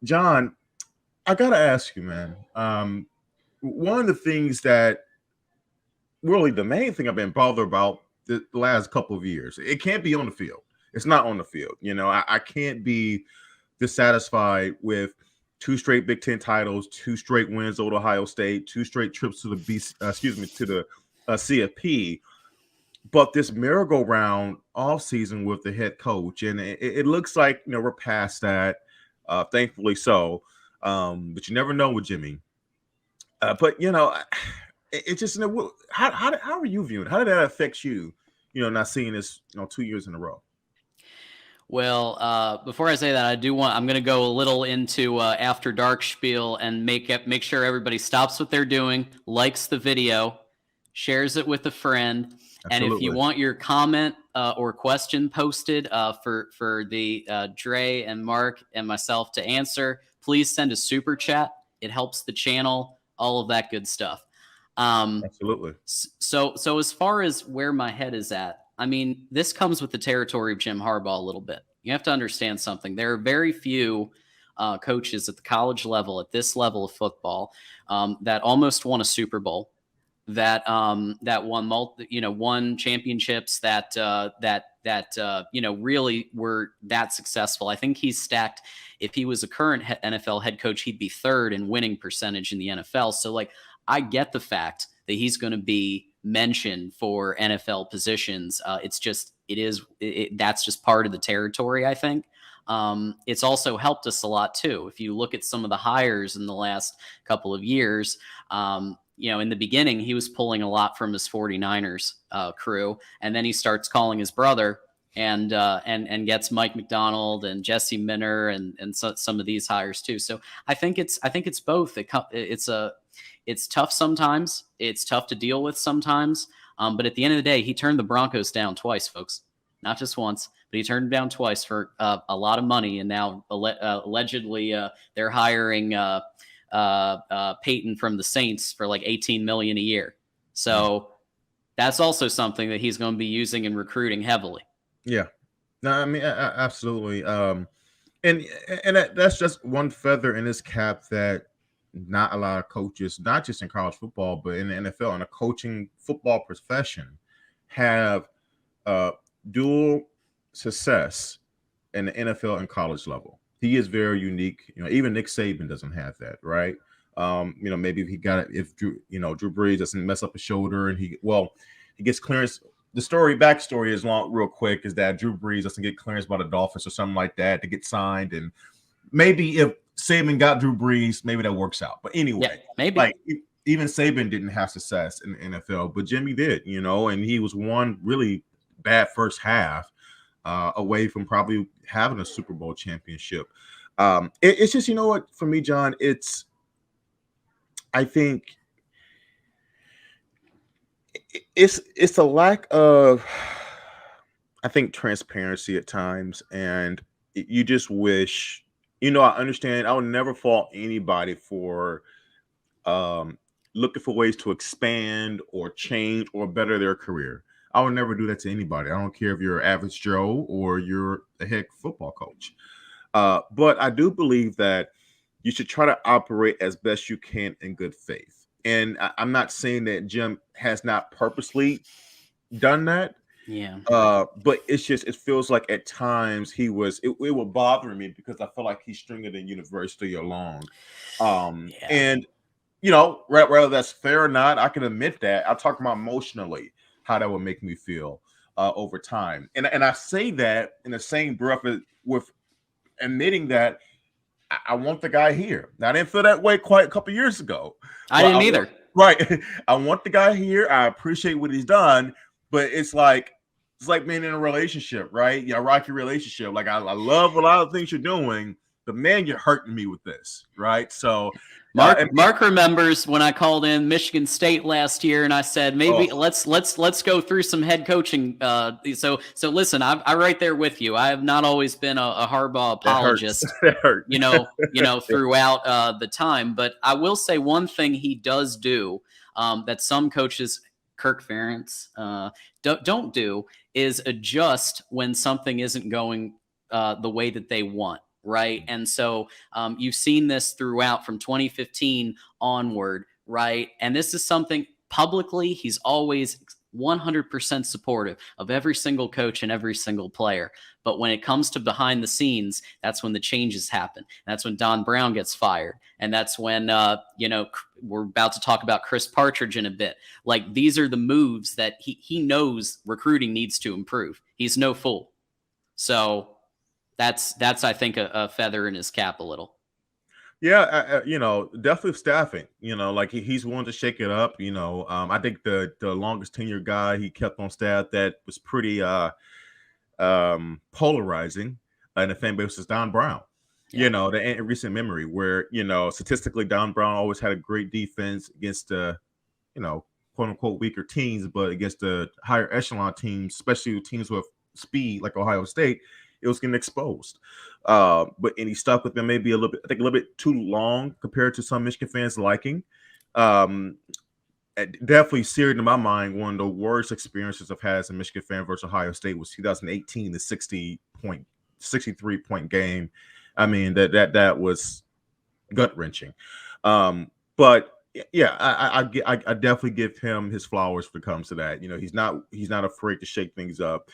John, I gotta ask you, man. One of the things that really the main thing I've been bothered about the last couple of years, it can't be on the field. It's not on the field. I can't be dissatisfied with two straight Big Ten titles, two straight wins over Ohio State, two straight trips to the to the CFP. But this merry-go-round off season with the head coach, and it looks like we're past that, thankfully so. But you never know with Jimmy. But it just how are you viewing? How did that affect you? Not seeing this 2 years in a row. Well, before I say that, I'm going to go a little into after dark spiel and make sure everybody stops what they're doing, likes the video, shares it with a friend. Absolutely. And if you want your comment or question posted for the Dre and Mark and myself to answer, please send a super chat. It helps the channel, all of that good stuff. Absolutely. So as far as where my head is at, I mean, this comes with the territory of Jim Harbaugh a little bit. You have to understand something. There are very few coaches at the college level, at this level of football, that almost won a Super Bowl, that won championships, that really were that successful. I think he's stacked. If he was a current NFL head coach, he'd be third in winning percentage in the NFL. So, I get the fact that he's going to be mentioned for NFL positions. It's just that's just part of the territory, I think. It's also helped us a lot too. If you look at some of the hires in the last couple of years, in the beginning, he was pulling a lot from his 49ers crew, and then he starts calling his brother and gets Mike McDonald and Jesse Minner and some of these hires too. So I think it's both. It's tough sometimes. It's tough to deal with sometimes. But at the end of the day, he turned the Broncos down twice, folks. Not just once, but he turned them down twice for a lot of money. And now allegedly they're hiring Peyton from the Saints for like $18 million a year. So that's also something that he's going to be using in recruiting heavily. Yeah. No, I mean, absolutely. And that's just one feather in his cap that not a lot of coaches, not just in college football, but in the NFL, in a coaching football profession, have dual success in the NFL and college level. He is very unique. Even Nick Saban doesn't have that, right? Maybe if he got it, if Drew Brees doesn't mess up his shoulder and he gets clearance. The backstory is real quick, is that Drew Brees doesn't get clearance by the Dolphins or something like that to get signed, and maybe if Saban got Drew Brees, maybe that works out. But anyway, maybe even Saban didn't have success in the NFL, but Jimmy did, and he was one really bad first half away from probably having a Super Bowl championship. It's just, what, for me, John, I think it's a lack of, I think, transparency at times, and you just wish. I understand. I would never fault anybody for looking for ways to expand or change or better their career. I would never do that to anybody. I don't care if you're an average Joe or you're a head football coach. But I do believe that you should try to operate as best you can in good faith. And I'm not saying that Jim has not purposely done that. Yeah. But it feels like at times it would bother me because I feel like he's stringing the university along. And whether that's fair or not, I can admit that. I talk about emotionally how that would make me feel over time. And I say that in the same breath with admitting that I want the guy here. Now, I didn't feel that way quite a couple years ago. I didn't either. Right. I want the guy here. I appreciate what he's done. But it's like being in a relationship, right? A rocky relationship. Like I love a lot of things you're doing, but man, you're hurting me with this, right? So Mark remembers when I called in Michigan State last year, and I said maybe let's go through some head coaching. So listen, I'm right there with you. I have not always been a Harbaugh apologist, throughout the time. But I will say one thing he does do that some coaches, Kirk Ferentz, don't do, is adjust when something isn't going the way that they want. right? And so you've seen this throughout from 2015 onward, right? And this is something publicly, he's always 100% supportive of every single coach and every single player. But when it comes to behind the scenes, that's when the changes happen. That's when Don Brown gets fired. And that's when, we're about to talk about Chris Partridge in a bit. Like, these are the moves that he knows recruiting needs to improve. He's no fool. So that's I think, a feather in his cap a little. Yeah, definitely staffing. Like he's willing to shake it up. I think the longest tenure guy he kept on staff that was pretty polarizing in the fan base was Don Brown. Yeah. The recent memory where statistically Don Brown always had a great defense against the quote unquote weaker teams, but against the higher echelon teams, especially teams with speed like Ohio State, it was getting exposed. And he stuck with them maybe a little bit too long compared to some Michigan fans liking. Definitely seared in my mind, one of the worst experiences I've had as a Michigan fan versus Ohio State was 2018, the 63 point game. I mean, that was gut wrenching. But yeah, I definitely give him his flowers when it comes to that. He's not afraid to shake things up.